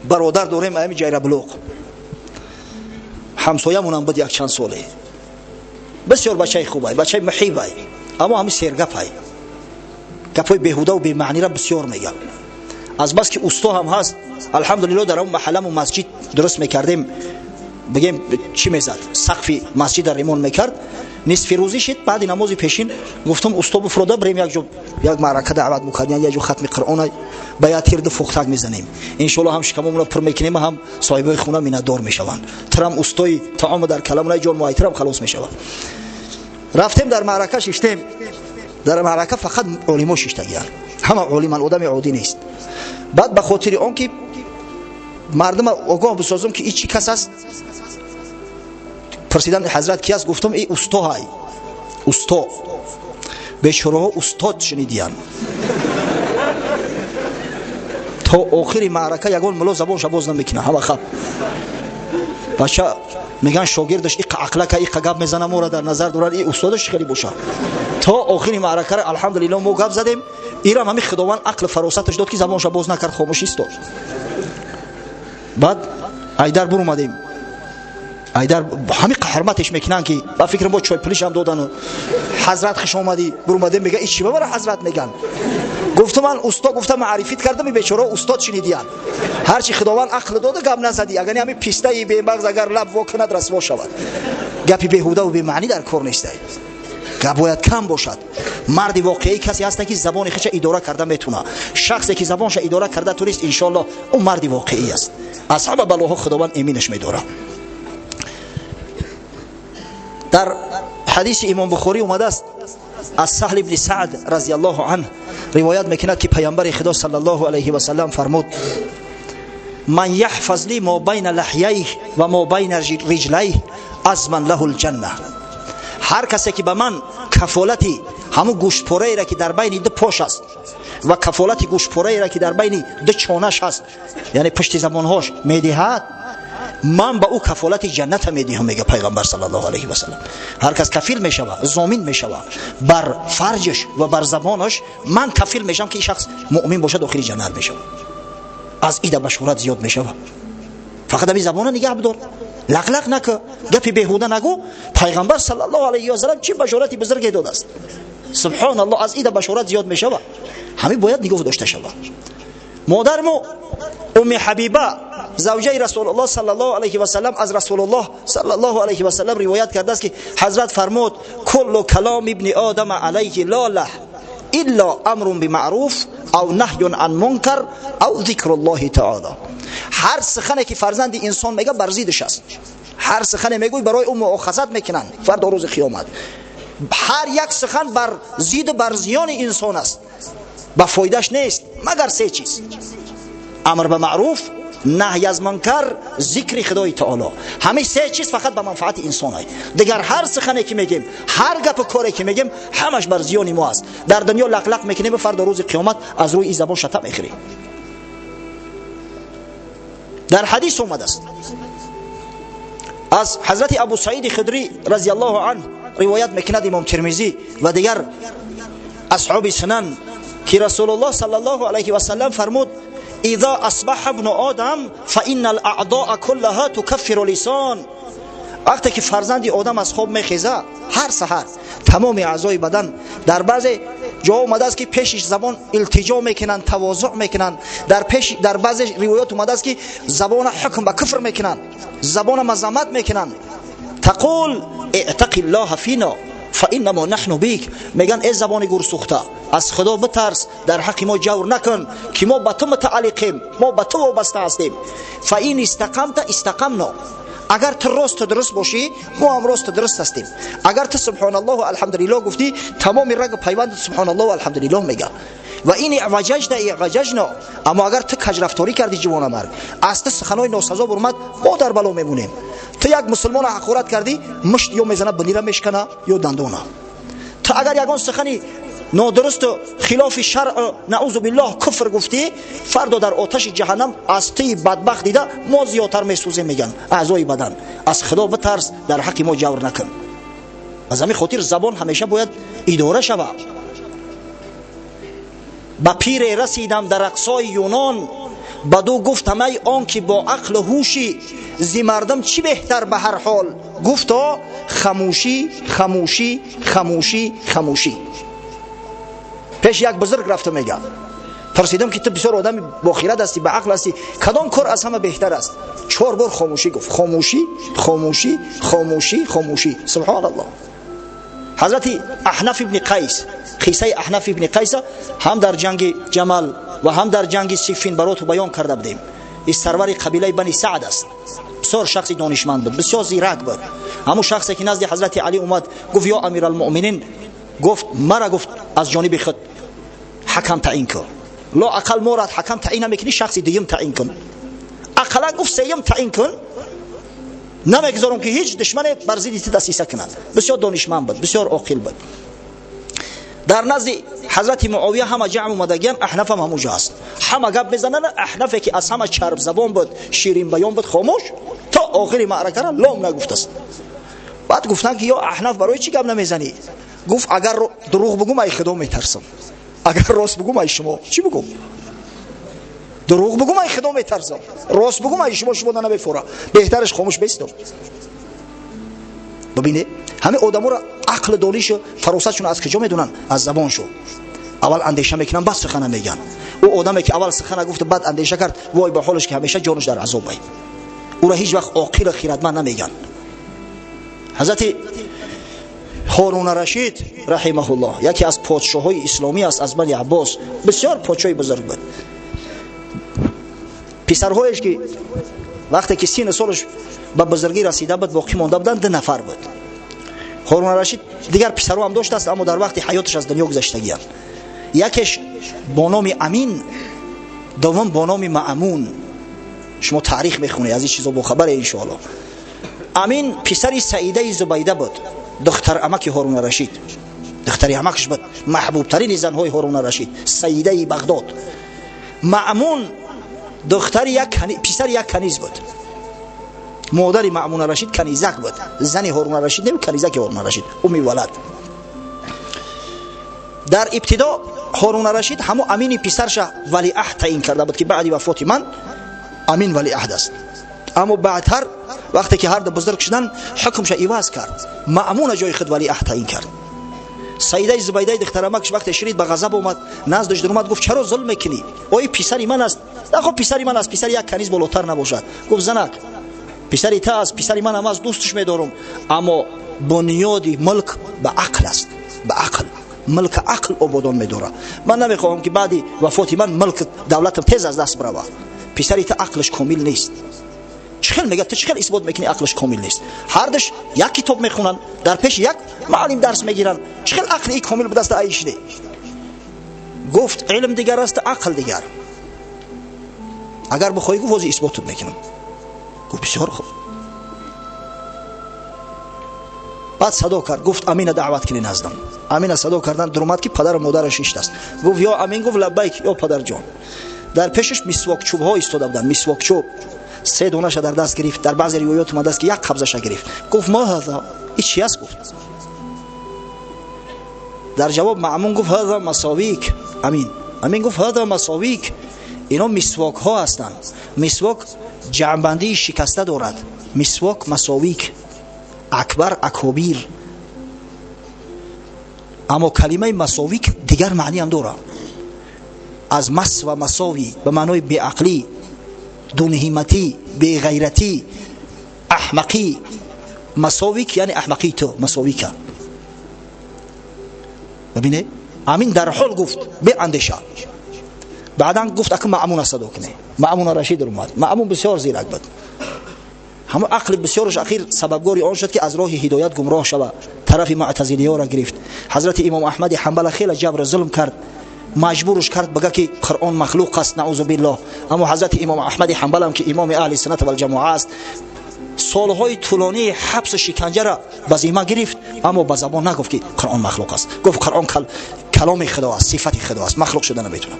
برادر داریم امی جیربلوغ، همسایه‌مون هم بود یک چند ساله، بسیار بچه خوبه، بچه محیبه، اما همین سرگپه، گپای بیهوده و بی‌معنی را بسیار میگه. از بس که اوستا هم هست، الحمدلله در اون محله و مسجد درست میکردیم، بگیم چی میزد، سقف مسجد را ریمون میکرد. نصف روزی شد بعد نماز پیشین گفتم اوستا بفردا بریم یک معرکه دعوت بکنیم، یک جو ختم قرآن با یا تیر فوختک میزنیم، ان شاء الله هم شکممون رو پر میکنیم، هم صاحبای خونه مینادار میشوند، ترم اوستای طعام در کلمون جان مایترم خلاص میشوند. رفتیم در معرکه ششتیم. در معرکه فقط علما ششتگیان، همه علما، آدم عادی نیست. بعد به خاطر آن که مردم آگاه بسازم که این چی کس است، پرسیدن حضرت کی است، گفتم ای اوستا های، اوستا. بیچاره‌ها استاد شنیدیان. تا آخر معرکه یگان ملا زبانش باز نمیکنه، همه خب بچه میگن شاگردش ایق عقلک ایق گپ میزنه، ما را در نظر دارن، این استادش خیلی باشه. تا آخر معرکه را الحمدلله ما گپ زدیم، ایران همین خداوند عقل فراستش داد که زبانش باز نکرد، خاموش ایستاد. بعد ایدر بر اومدیم، ایدر همین حرمتش میکنن که با فکر ما چای پلیش هم دادن و حضرت خوش اومدی، بر اومدیم میگه این چی برای حضرت میگن. گفتم من استاد، گفتم معرفت کردم، بیچاره استاد شنیدیان، هر چی خداوند عقل داده گپ نزدی، اگر همین پیسته بی مغز اگر لب وا کند رسوا شود. گپی بیهوده و بی معنی در کار نیست، گپ باید کم باشد. مرد واقعی کسی هست که زبان خودش اداره کرده میتونه، شخصی که زبانش اداره کرده توریست ان شاء الله اون مرد واقعی است. از همه بلاها خداوند امینش میداره. در حدیث امام بخاری اومده است، از سهل ابن سعد رضی الله عنه روایت میکند که پیامبر خدا صلی الله علیه و سلم فرمود: من یحفظ لی ما بین لحییه و ما بین رجلیه اضمن له الجنه. هر کسی که به من کفالتی همون گوشت پاره را که در بین دو پاش است و کفالتی گوشت پاره را که در بین دو چانش است، یعنی پشت زبانهاش میدهد، من با او کفالت جنت میدهم، میگه پیغمبر صلی الله علیه و سلم. هر کس کفیل میشود، ضامن میشود بر فرجش و بر زبانش، من کفیل میشم که این شخص مؤمن باشه داخل جنت میشه. از ایده بشارت زیاد میشه. فقط همین زبان نگه بدار، لق نکن، گپی بیهوده نگو. پیغمبر صلی الله علیه و سلم چه بشارتی بزرگی داده است، سبحان الله. از ایده بشارت زیاد میشه، همین باید نگاه داشته شود. مادرمو ام حبیبه زوجه رسول الله صلی الله علیه و سلم از رسول الله صلی الله علیه و سلم روایت کرده است که حضرت فرمود: کل کلام ابن آدم علیه لا له الا امر بمعروف او نهی عن منکر او ذکر الله تعالی. هر سخنی که فرزند انسان میگه بر ضدش است، هر سخنی میگوی برای اون مؤاخذت میکنن فردا روز قیامت. هر یک سخن بر ضد بر زیان انسان است، با فایدهش نیست مگر سه چیز: امر به معروف، نهی از منکر، ذکر خدای تعالی. همه سه چیز فقط به منفعت انسان است. دیگر هر سخنی که میگیم، هر گپ و کاری که میگیم، همش بر زیان ما است. در دنیا لق میکنیم، فردا روز قیامت از روی این زبان شتم میخوریم. در حدیث اومده است از حضرت ابو سعید خدری رضی الله عنه روایت میکند امام ترمذی و دیگر اصحاب سنن که رسول الله صلی الله علیه و سلم فرمود: اذا اصبح ابن آدم فان الاعضاء كلها تكفر اللسان. وقتی که فرزند آدم از خواب میخیزه، هر سحر تمام اعضای بدن، در بعضی جا اومده است که پیشش زبان التجا میکنن، تواضع میکنن. در بعضی روایات اومده است که زبان حکم به کفر میکنن، زبان مذمت میکنن. تقول اعتق الله فینا فانما نحن بیک. میگن ای زبان گورسوخته، از خدا بترس، در حق ما جور نکن که ما به تو متعلقیم، ما به تو وابسته هستیم. فاین استقمت استقمنا. اگر تو راست درست باشی، ما هم راست درست هستیم. اگر تو سبحان الله و الحمدلله گفتی، تمام رگ پیوند سبحان الله و الحمدلله میگه. و این اعوججنا اعوججنا. اما اگر تو کج رفتاری کردی جوان مرد، از تو سخنای ناسزا برآمد، ما در بلا میمونیم. تو یک مسلمان حقارت کردی، مشت یا میزنه بنیره میشکنه یا دندونه. تو اگر یگان سخنی نادرست و خلاف شرع نعوذ بالله کفر گفتی، فردا در آتش جهنم از تی بدبخت دیده ما زیادتر میسوزیم. میگن اعضای بدن، از خدا بترس، در حق ما جور نکن. از همین خاطر زبان همیشه باید اداره شود. با پیر رسیدم در اقصای یونان، بدو گفتم ای آن که با عقل و هوشی زی مردم چی بهتر به هر حال؟ گفتا خاموشی خاموشی خاموشی خاموشی. پیش یک بزرگ رفتم میگه پرسیدم که تو بسیار آدم با خیرت هستی، به عقل هستی، کدام کار از همه بهتر است؟ 4 بار خاموشی گفت. خاموشی خاموشی خاموشی خاموشی. سبحان الله. حضرت احنف ابن قیس، قصه احنف ابن قیس هم در جنگ جمل و هم در جنگ صفین برات بیان کرده بودیم. این سرور قبیله بنی سعد است. بسیار شخصی دانشمند بود، بسیار زیرک بود. همون شخصی که نزد حضرت علی اومد گفت یا امیرالمؤمنین، گفت مرا گفت از جانب خود حکم تعیین کن. لا اقل مورد حکم تعیین نمیکنی، شخصی دیگه تعیین کن. اقلا گفت سیم تعیین کن، نمیگذارم که هیچ دشمن بر ضد دسیسه کند. بسیار دانشمند بود، بسیار عاقل بود. در نزد حضرت معاویه همه جمع اومدگان، احنف هم همونجا است. همه گپ میزنن. احنفی که از همه چرب زبان بود، شیرین بیان بود، خاموش تا آخر معرکه را لام نگفت است. بعد گفتن که یا احنف برای چی گپ نمیزنی؟ گفت اگر دروغ بگم ای خدا میترسم، اگر راست بگم ای شما. چی بگم؟ دروغ بگم ای خدا میترسم، راست بگم ای شما نمیفوره، بهترش خاموش بیستم. ببینه همه آدما را عقل دانشو فراستشون از کجا میدونن؟ از زبانشو. اول اندیشه میکنن بعد سخن میگن. او آدمی که اول سخن گفت بعد اندیشه کرد، وای به حالش که همیشه جانش در عذاب است. او را هیچ وقت عاقل خیرتمند نمیگن. حضرت هارون رشید رحمه الله یکی از پادشاهای اسلامی است از بنی عباس، بسیار پادشاهی بزرگ بود. پسرهایش که وقتی که 30 سالش به بزرگی رسیده بود باقی مانده بودند 2 نفر بود. هارون رشید دیگر پسرها هم داشت است، اما در وقت حیاتش از دنیا گذشتگیان. یکیش با نام امین، دوم با نام مأمون. شما تاریخ میخونید از این چیزا با خبر ان شاء الله. امین پسری سعیده زبیده بود، دختر عمک هارون رشید. دختری عمکش بود، محبوب ترین زنهای هارون رشید، سیده بغداد. مأمون دختر پسر یک کنیز بود. مادر مأمون رشید کنیزک بود، زن هارون رشید نمی کنیزک هارون رشید، امی ولد. در ابتدا هارون رشید همو امین پسرش ولیعهد تعیین کرده بود که بعد وفات من امین ولیعهد است. اما بعدتر وقتی که هر دو بزرگ شدن حکمش عوض کرد، مأمون جای خود ولیعهد تعیین کرد. سیده زبیده دختر عمکش وقتی شنید به غضب اومد، نزدش در اومد گفت چرا ظلم میکنی؟ اوی پسری من است. خب پسری من است، پسر یک کنیز بالاتر نباشد. گفت زنک پسری تا است، پسری من هم از دوستش میدارم، اما بنیاد ملک به عقل است. به عقل ملک عقل آبادان میداره. من نمیخوام که بعد وفات من ملک دولتم تیز از دست بره. پسری تا عقلش کامل نیست. چخیل میگه تو چخیل اثبات میکنی عقلش کامل نیست؟ هر دش یک کتاب میخونن، در پیش یک معلم درس میگیرن، چخیل عقل ای کامل به دست ایش نه؟ گفت علم دیگر است، عقل دیگر. اگر بخوای گفت واسه اثبات میکنم. گفت بسیار خوب. بعد صدا کرد، گفت امین دعوت کنین نزدم. امین صدا کردن در اومد که پدر و مادرش است. گفت یا امین، گفت لبیک یا پدر جان. در پیشش مسواک چوب ها ایستاده بودن، مسواک چوب 3 دونه‌اش در دست گرفت. در بعضی روایات اومده است که یک قبضش گرفت. گفت ما هذا؟ این چی است؟ گفت. در جواب مأمون گفت هذا مساویک. امین گفت هذا مساویک، اینا مسواک ها هستند. مسواک جمع‌بندی شکسته دارد. مسواک مساویک، اکبر اکابیر. اما کلمه مساویک دیگر معنی هم داره. از مس و مساوی به معنای بی‌عقلی، دونهیمتی، بی‌غیرتی، احمقی. مساویک یعنی احمقی تو، مساویک. ببینه امین در حال گفت به اندیشه. بعدن گفت اگه مأمون صدا کنه. مأمون رشید اومد. مأمون بسیار زیرک بود، همه عقل بسیارش اخیر سببگاری آن شد که از راه هدایت گمراه شود، طرف معتزلیه را گرفت. حضرت امام احمد حنبل خیلی جبر ظلم کرد، مجبورش کرد بگه که قرآن مخلوق است، نعوذ بالله. اما حضرت امام احمد حنبل هم که امام اهل سنت و الجماعه است، سالهای طولانی حبس و شکنجه را به ذمه گرفت، اما به زبان نگفت که قرآن مخلوق است. گفت قرآن کلام خدا است، صفت خدا است، مخلوق شده نمیتونه.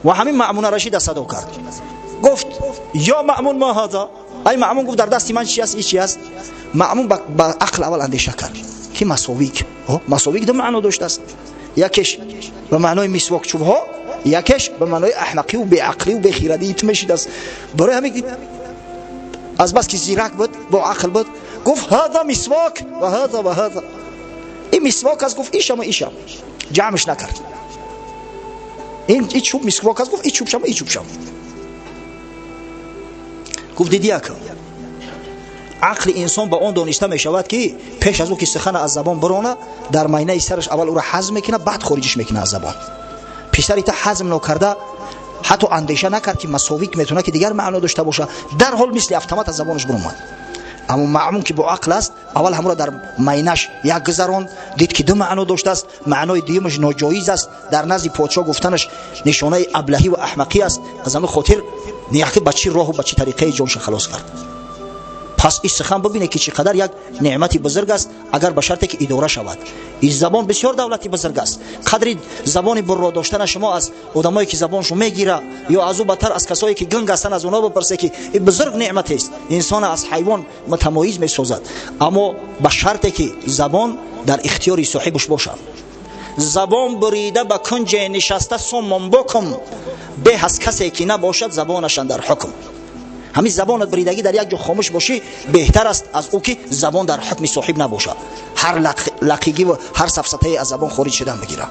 و همین مأمون رشید صدا کرد، گفت یا مأمون ما هذا؟ ای مأمون، گفت در دستی من چی است؟ این چی است؟ مأمون با عقل اول اندیشه کرد که مساویک. مساویک دو معنا داشته است. یکیش به معنای مسواک چوب ها، یکش به معنای احمقی و بیعقلی و بیخیردی میشید است. برای همین دید از بس که زیرک بود با عقل بود گفت هذا مسواک و هذا و هذا، این مسواک است گفت ایشم و ایشم، جمعش نکرد. این چوب مسواک است گفت این چوب شم و این چوب شم. گفت دیدی اکا عقل انسان با اون دانسته می شود که پیش از او که سخن از زبان برونه در معنی سرش اول او را هضم میکنه بعد خارجش میکنه از زبان. پیشتر ایت هضم نکرده حتی اندیشه نکرد که مساویک میتونه که دیگر معنا داشته باشه، در حال مثل اتومات از زبانش برون اومد. اما معمون که با عقل است اول همون را در معنیش یک گذران دید که دو معنا داشته است، معنای دیگه‌اش ناجایز است، در نزد پادشاه گفتنش نشانه ابلهی و احمقی است. از همین خاطر نیاکه بچی راه و بچی طریقه جانش خلاص کرد. پس این سخن ببینه که چقدر یک نعمتی بزرگ است اگر به شرطی که اداره شود. این زبان بسیار دولتی بزرگ است. قدری زبانی برا داشتن شما از آدمایی که زبانشو میگیره یا از او بدتر از کسایی که گنگ هستن از اونها بپرسه که این بزرگ نعمت است، انسان از حیوان متمایز میسازد. اما به شرطی که زبان در اختیار صاحبش باشد. زبان بریده به کنج نشسته سومم بکم، به از کسی که نباشد زبانش در حکم. همین زبانت بریدگی در یک جا خاموش باشی بهتر است از او که زبان در حکم صاحب نباشه، هر لقیگی و هر سفسطه از زبان خارج شدن بگیره.